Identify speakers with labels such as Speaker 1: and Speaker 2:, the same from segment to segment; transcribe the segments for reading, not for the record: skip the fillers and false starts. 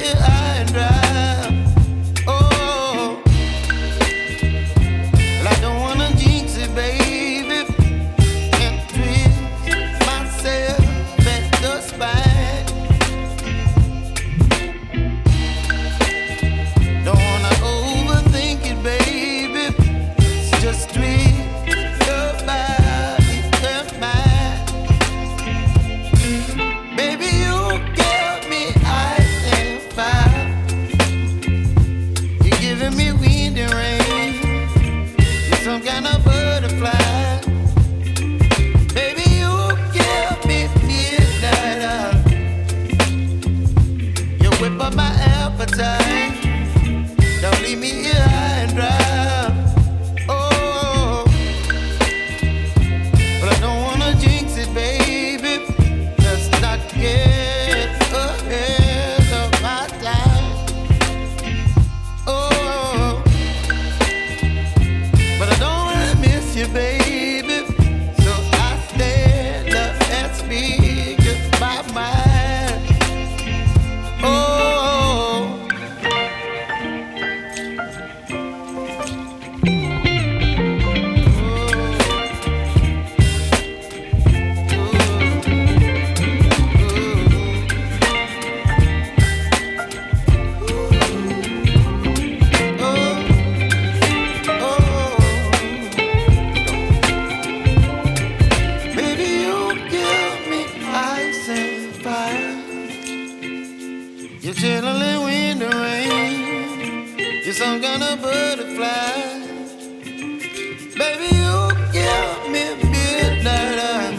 Speaker 1: here high and dry. Oh, well, I don't wanna jinx it, baby, and twist myself at the spine. Don't wanna overthink it, baby. It's just twist your body and mine. Baby, you give me ice and fire. You're giving me wind and rain. You're some kind of butterfly. Baby, you give me midnight. You whip up my appetite. Don't leave me here high and dry. Oh, but I don't wanna jinx it, baby. Let's not get ahead of my time. Oh, but I don't wanna miss you, baby. So I stand up and speak just my mind. Oh. Baby, you give me ice and fire. You're chilling wind and rain. You're some kind of butterfly. Baby, you give me midnight.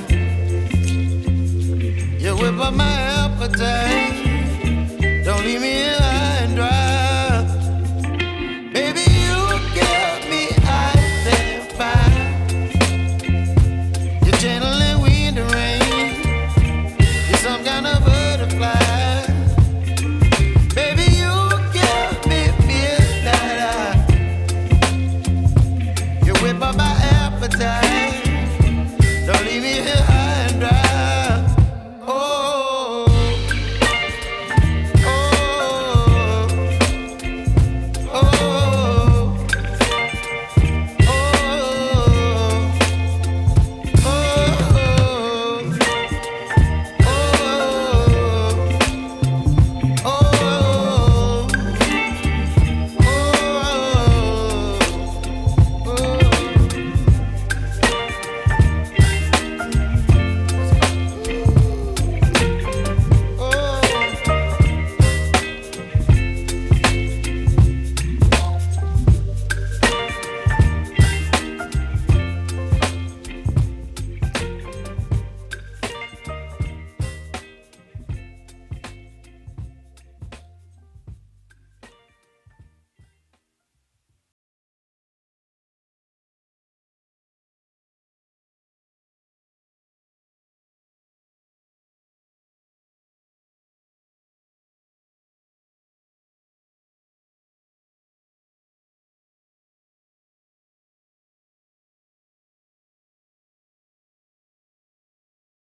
Speaker 1: You whip up my appetite.